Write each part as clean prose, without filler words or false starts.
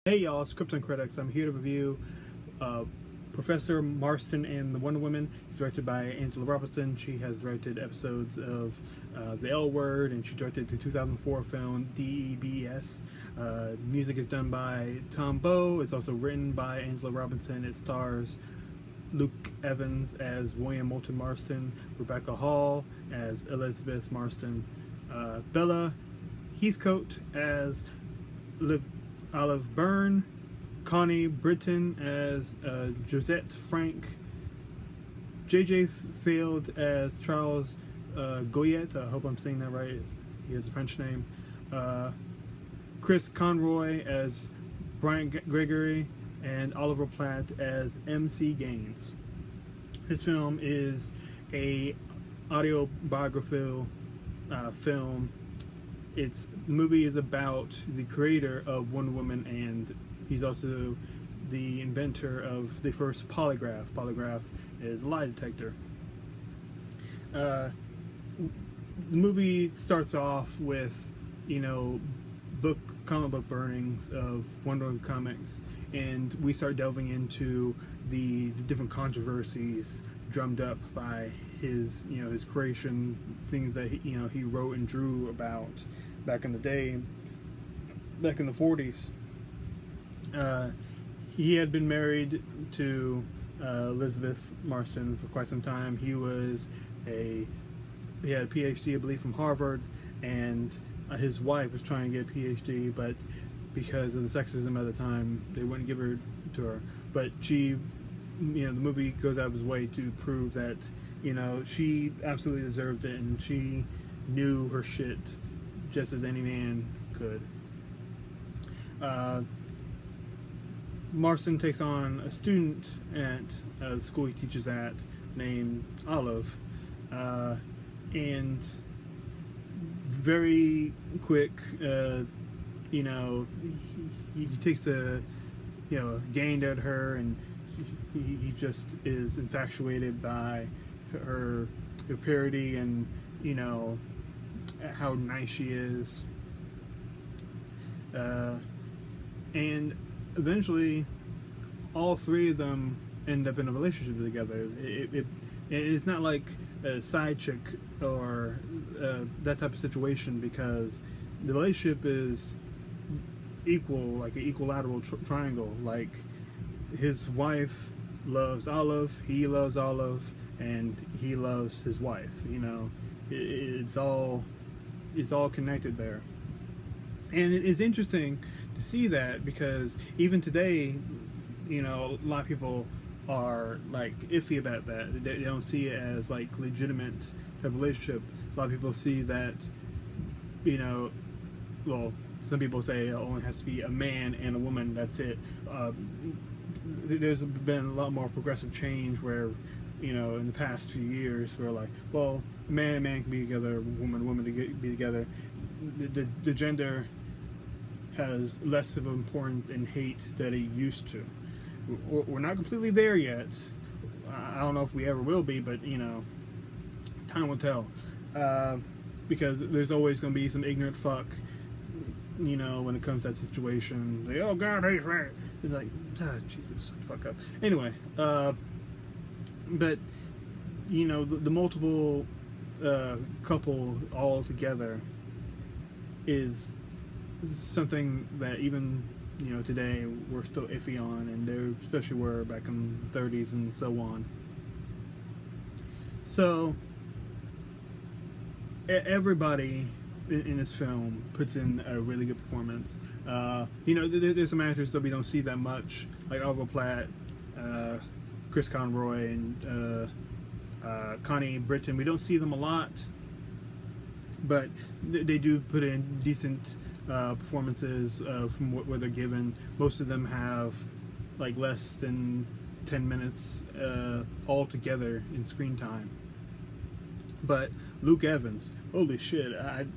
Hey y'all, it's Krypton Critics. I'm here to review Professor Marston and the Wonder Woman. It's directed by Angela Robertson. She has directed episodes of The L Word, and she directed the 2004 film DEBS. Music is done by Tom Bowe. It's also written by Angela Robertson. It stars Luke Evans as William Moulton Marston, Rebecca Hall as Elizabeth Marston, Bella Heathcote as Olive Byrne, Connie Britton as Josette Frank, J.J. Field as Charles Goyette. I hope I'm saying that right. He has a French name. Chris Conroy as Brian Gregory, and Oliver Platt as MC Gaines. This film is a autobiographical film. The movie is about the creator of Wonder Woman, and he's also the inventor of the first polygraph. Polygraph is a lie detector. The movie starts off with, comic book burnings of Wonder Woman comics, and we start delving into the different controversies drummed up by his creation, things that he wrote and drew about back in the day, back in the 40s. He had been married to Elizabeth Marston for quite some time. He had a PhD, I believe, from Harvard, and his wife was trying to get a PhD, but because of the sexism at the time, they wouldn't give her to her. But she, the movie goes out of his way to prove that, she absolutely deserved it, and she knew her shit just as any man could. Marston takes on a student at the school he teaches at named Olive, and very quick, he takes a gain at her, and he just is infatuated by her purity and how nice she is, and eventually all three of them end up in a relationship together. It's not like a side chick or that type of situation, because the relationship is equal, like an equilateral triangle. Like, his wife loves Olive, he loves Olive, and he loves his wife. It's all connected there, and it's interesting to see that, because even today, a lot of people are like iffy about that. They don't see it as like legitimate type of relationship. A lot of people see that, well, some people say it only has to be a man and a woman, that's it. There's been a lot more progressive change where, in the past few years, where like, well, a man and man can be together, woman to be together. The gender has less of importance in hate than it used to. We're not completely there yet. I don't know if we ever will be, but time will tell. Because there's always going to be some ignorant fuck, when it comes to that situation. Like, oh God, he's right. It's like, Jesus, fuck up. Anyway, but the multiple couple all together is something that even today we're still iffy on, and they especially were back in the 30s and so on. So everybody in this film puts in a really good performance. There's some actors that we don't see that much, like Oliver Platt, Chris Conroy, and Connie Britton. We don't see them a lot, but they do put in decent performances from what they're given. Most of them have like less than 10 minutes all together in screen time. But Luke Evans, holy shit! I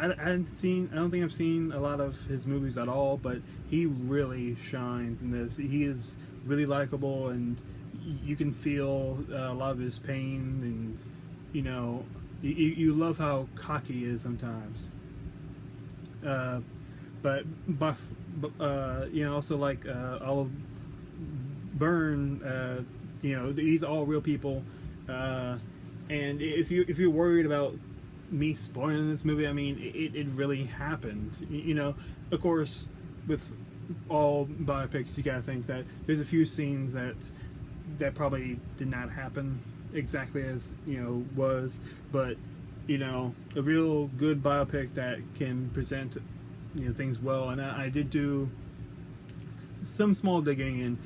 don't think I've seen a lot of his movies at all, but he really shines in this. He is really likable, and you can feel a lot of his pain, and you love how cocky he is sometimes. But Also like Olive Byrne. These are all real people. And if you're worried about me spoiling this movie, I mean, it really happened. Of course, with all biopics, you gotta think that there's a few scenes that probably did not happen exactly as was, but a real good biopic that can present things well. And I did do some small digging, and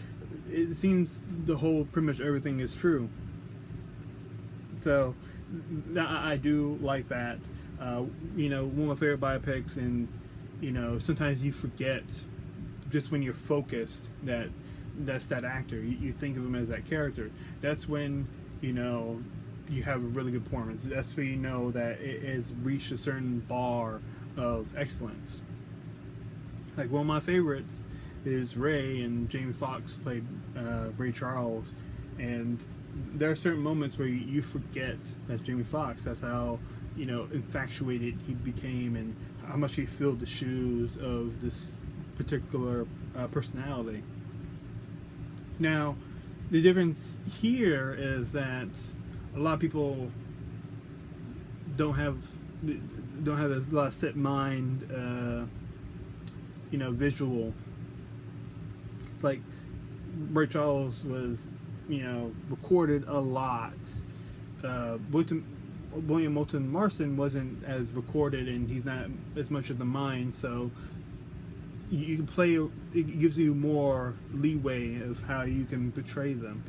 it seems the whole pretty much everything is true. So I do like that. One of my favorite biopics, and sometimes you forget just when you're focused that's that actor. You think of him as that character. That's when you have a really good performance. That's when you know that it has reached a certain bar of excellence. Like one of my favorites is Ray, and Jamie Foxx played Ray Charles, and there are certain moments where you forget that's Jamie Foxx. That's how infatuated he became, and how much he filled the shoes of this particular personality. Now, the difference here is that a lot of people don't have a lot of set mind, visual. Like Ray Charles was, recorded a lot. William Moulton Marston wasn't as recorded, and he's not as much of the mind, so you can play. It gives you more leeway of how you can portray them.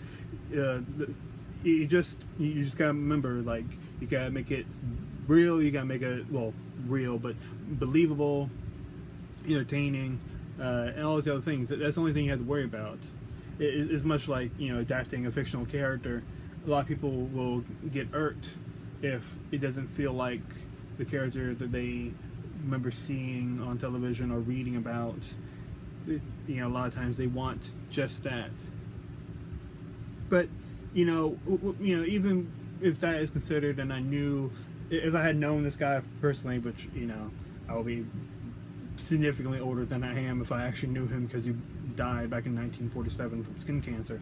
You just gotta remember, like, you gotta make it real. You gotta make it real, but believable, entertaining, and all those other things. That's the only thing you have to worry about. It's much like adapting a fictional character. A lot of people will get irked if it doesn't feel like the character that they remember seeing on television or reading about. A lot of times they want just that. But even if that is considered, and I knew, if I had known this guy personally, which I will be significantly older than I am if I actually knew him, because he died back in 1947 from skin cancer.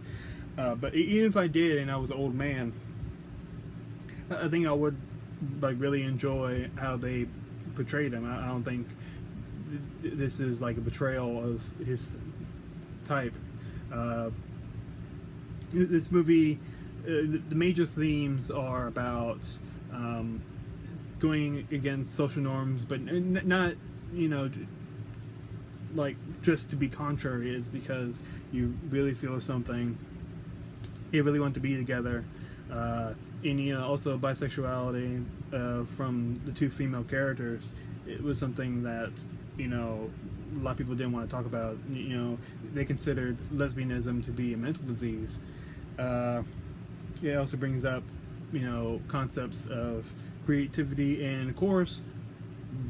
But even if I did, and I was an old man, I think I would really enjoy how they portrayed him. I don't think this is like a betrayal of his type. This movie, the major themes are about going against social norms, but not like just to be contrary. It's because you really feel something, you really want to be together, and also bisexuality from the two female characters. It was something that a lot of people didn't want to talk about. They considered lesbianism to be a mental disease. It also brings up concepts of creativity and, of course,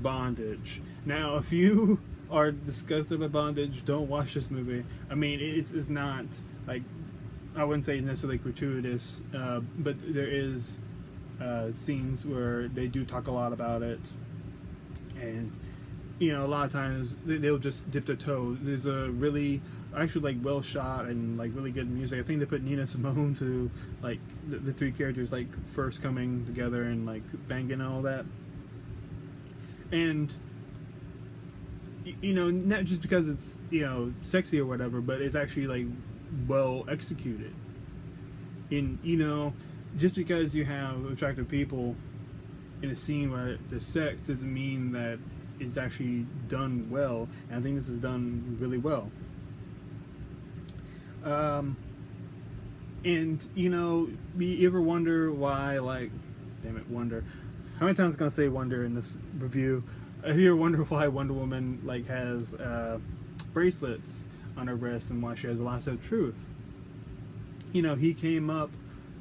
bondage. Now, if you are disgusted by bondage, don't watch this movie. I mean, it's not, like, I wouldn't say necessarily gratuitous, but there is scenes where they do talk a lot about it, and a lot of times they'll just dip their toe. There's a really actually well shot and really good music. I think they put Nina Simone to the three characters first coming together and banging and all that. And not just because it's sexy or whatever, but it's actually well executed. And just because you have attractive people in a scene where there's sex doesn't mean that it's actually done well. And I think this is done really well. And you ever wonder why, wonder, how many times am I gonna say wonder in this review? Have you ever wondered why Wonder Woman has bracelets on her wrist, and why she has a lasso of truth? He came up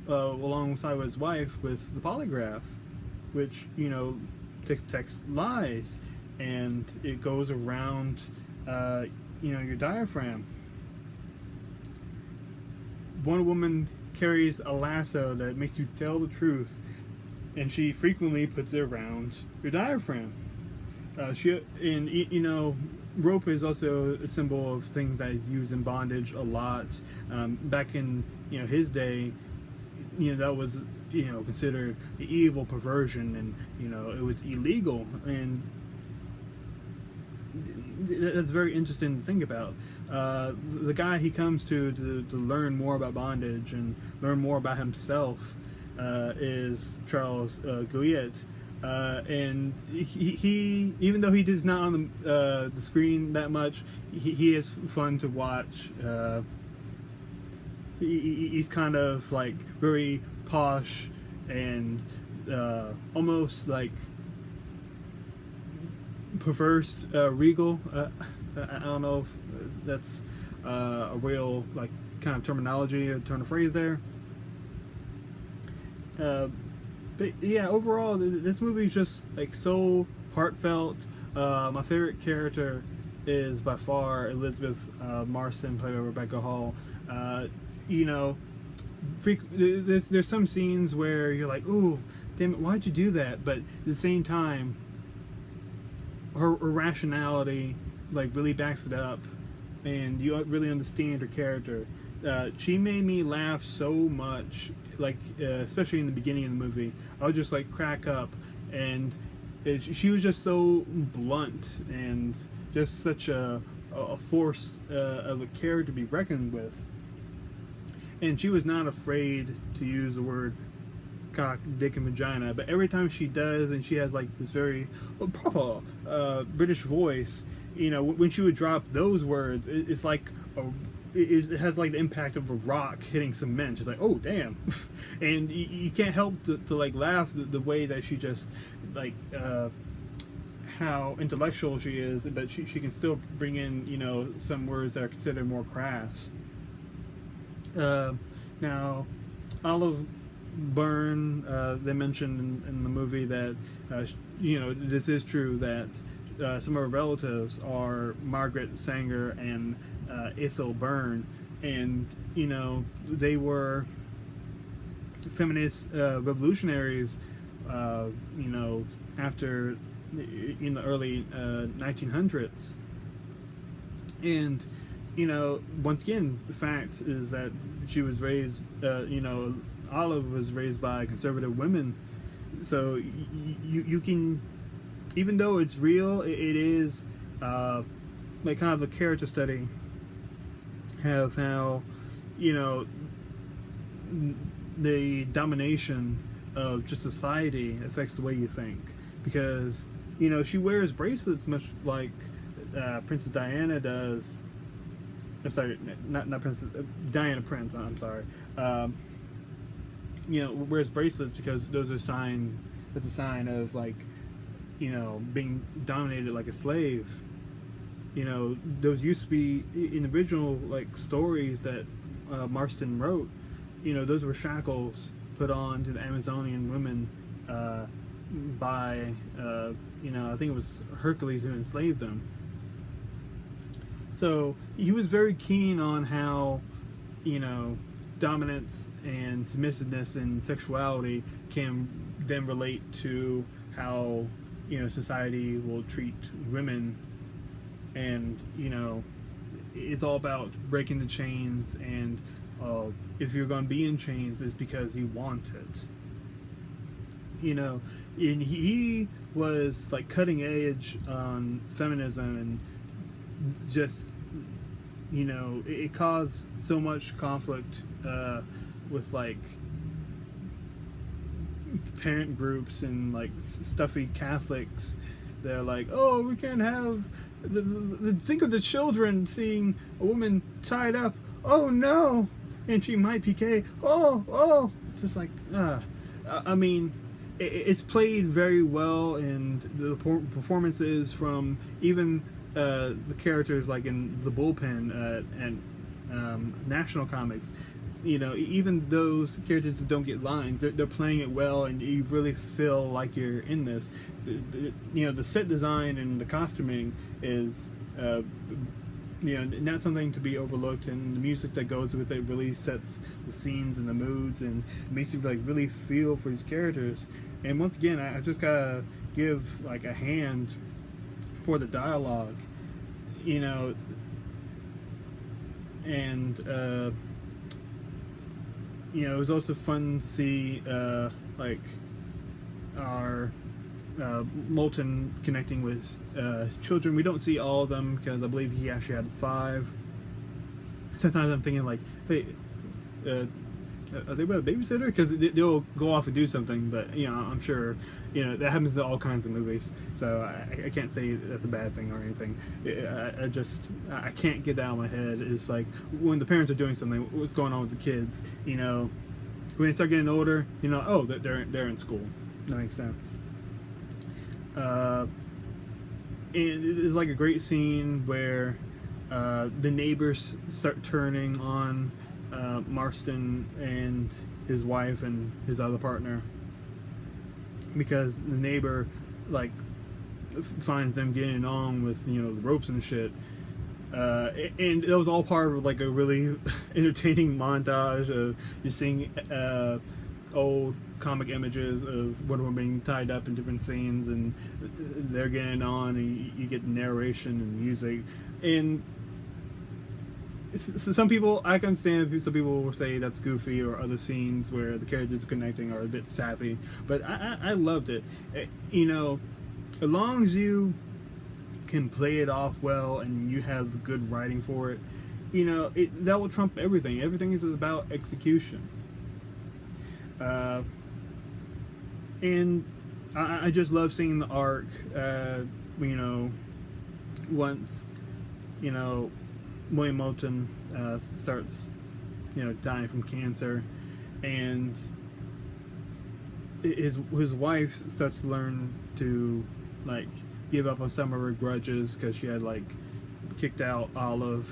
alongside with his wife with the polygraph, which detects lies, and it goes around your diaphragm. Wonder Woman carries a lasso that makes you tell the truth, and she frequently puts it around your diaphragm. rope is also a symbol of things that is used in bondage a lot. Back in his day, that was considered the evil perversion, and it was illegal, and that's very interesting to think about. The guy he comes to learn more about bondage and learn more about himself is Charles Gouillet. And he, even though he is not on the screen that much, he is fun to watch. He's kind of like very posh and almost like perverse, regal. I don't know if that's a real like kind of terminology or turn of phrase there. But yeah, overall, this movie is just like so heartfelt. My favorite character is by far Elizabeth Marston, played by Rebecca Hall. You know, there's some scenes where you're like, "Ooh, damn it, why'd you do that?" But at the same time, her rationality like really backs it up, and you really understand her character. She made me laugh so much, like especially in the beginning of the movie. I would just like crack up, and she was just so blunt and just such a force of a character to be reckoned with. And she was not afraid to use the word cock, dick, and vagina. But every time she does, and she has like this very proper British voice, you know, when she would drop those words, it's like it has like the impact of a rock hitting cement. It's like, oh damn, and you can't help to like laugh the way that she just like how intellectual she is, but she can still bring in some words that are considered more crass. Now, Olive Byrne, they mentioned in the movie that this is true that some of her relatives are Margaret Sanger and Ethel Byrne, and they were feminist revolutionaries. After in the early 1900s, and once again, the fact is that she was raised, Olive was raised by conservative women. So you can, even though it's real, it is like kind of a character study of how, the domination of just society affects the way you think. Because, she wears bracelets much like Princess Diana does. I'm sorry, not Princess Diana Prince. I'm sorry. Wears bracelets because those are sign. That's a sign of like, being dominated like a slave. Those used to be in the original like stories that Marston wrote. Those were shackles put on to the Amazonian women by I think it was Hercules who enslaved them. So he was very keen on how, dominance and submissiveness and sexuality can then relate to how, society will treat women. And, it's all about breaking the chains, and if you're going to be in chains, it's because you want it. And he was like cutting edge on feminism, and just it caused so much conflict with like parent groups and like stuffy Catholics. They're like, oh, we can't have think of the children seeing a woman tied up. Oh no, and she might be gay. Oh, just like I mean, it's played very well, and the performances from even the characters like in the bullpen and National Comics, even those characters that don't get lines, they're playing it well, and you really feel like you're in this. The set design and the costuming is not something to be overlooked, and the music that goes with it really sets the scenes and the moods, and makes you like really feel for these characters. And once again, I just gotta give like a hand for the dialogue. you know, and you know, it was also fun to see like our Moulton connecting with his children. We don't see all of them because I believe he actually had 5. Sometimes I'm thinking like, hey, are they with a babysitter? Because they'll go off and do something. But you know, I'm sure you know that happens to all kinds of movies. So I can't say that's a bad thing or anything. I can't get that out of my head. It's like when the parents are doing something, what's going on with the kids? You know, when they start getting older, you know, oh, they're in school. That makes sense. And it's like a great scene where the neighbors start turning on Marston and his wife and his other partner because the neighbor like finds them getting on with, you know, the ropes and shit. And it was all part of like a really entertaining montage of just seeing old comic images of Wonder Woman being tied up in different scenes, and they're getting on, and you get the narration and music. And some people, I can understand, some people will say that's goofy, or other scenes where the characters are connecting are a bit sappy, but I loved it. You know, as long as you can play it off well and you have good writing for it, you know, that will trump everything. Everything is about execution. And I just love seeing the arc, you know, once, you know, William Moulton starts, you know, dying from cancer, and his wife starts to learn to, like, give up on some of her grudges because she had, like, kicked out Olive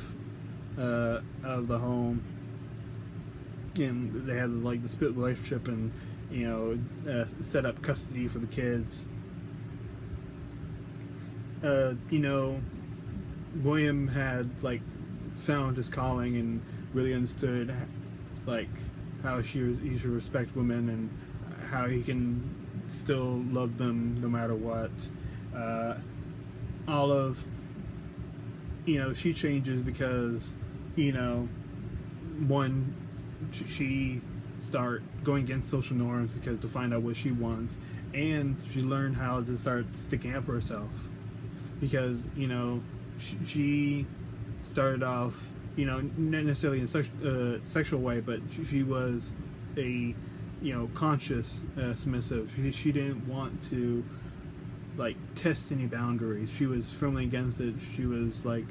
out of the home, and they had, like, the split relationship, and, you know, set up custody for the kids. You know, William had, like, found his calling and really understood, like, how he should respect women and how he can still love them no matter what. Olive, you know, she changes because, you know, one, she start going against social norms because to find out what she wants, and she learned how to start sticking up for herself because, you know, she started off, you know, not necessarily in a sexual way, but she was a, you know, conscious submissive. She didn't want to, like, test any boundaries. She was firmly against it. She was like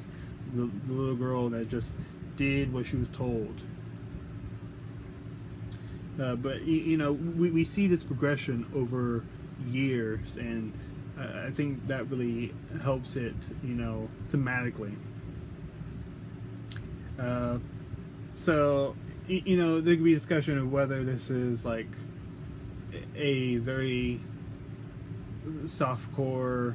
the little girl that just did what she was told. But you know, we see this progression over years, and I think that really helps it, you know, thematically. So, you know, there could be a discussion of whether this is like a very softcore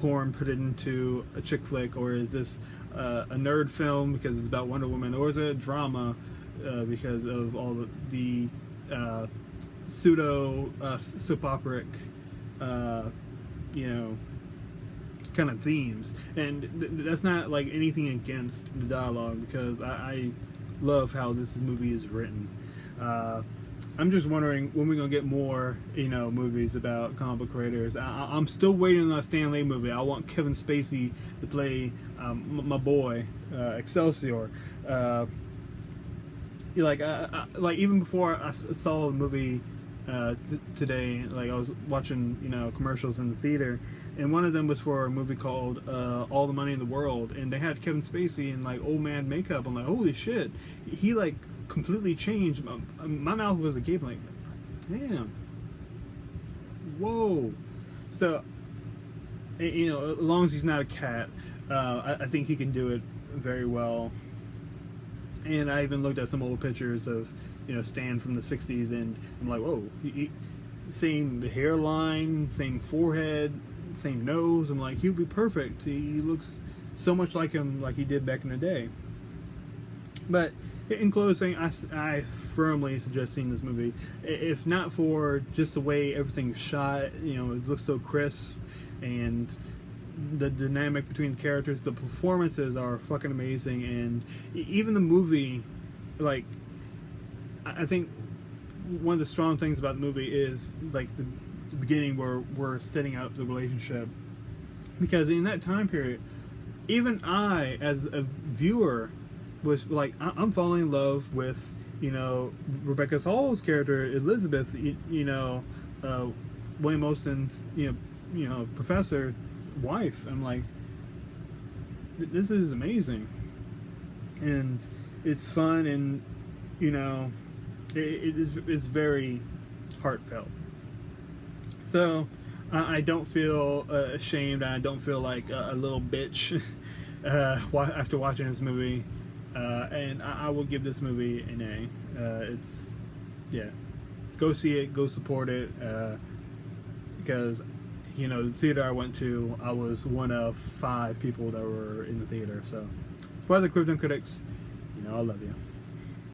porn put into a chick flick, or is this a nerd film because it's about Wonder Woman, or is it a drama because of all the pseudo soap operic, you know, kind of themes. And that's not like anything against the dialogue, because I love how this movie is written. I'm just wondering when we're gonna get more, you know, movies about comic book creators. I'm still waiting on that Stan Lee movie. I want Kevin Spacey to play my boy Excelsior. Like even before I saw the movie today, like I was watching, you know, commercials in the theater, and one of them was for a movie called All the Money in the World, and they had Kevin Spacey in like old man makeup. I'm like, holy shit, he like completely changed. My mouth was agape, like, damn, whoa. So, you know, as long as he's not a cat, I think he can do it very well. And I even looked at some old pictures of, you know, Stan from the 60s, and I'm like, whoa, same hairline, same forehead, same nose. I'm like, he'll be perfect. He looks so much like him, like he did back in the day. But in closing, I firmly suggest seeing this movie. If not for just the way everything's shot, you know, it looks so crisp, and the dynamic between the characters, the performances are fucking amazing, and even the movie, like, I think one of the strong things about the movie is like the beginning where we're setting up the relationship, because in that time period, even I, as a viewer, was like, I'm falling in love with, you know, Rebecca Hall's character Elizabeth, William Olsen's, professor wife. I'm like, this is amazing, and it's fun, and it's very heartfelt. So I don't feel ashamed, and I don't feel like a little bitch after watching this movie. And I will give this movie an A. Yeah, go see it, go support it, because the theater I went to, I was one of 5 people that were in the theater. So, spoiler, Krypton critics, I love you.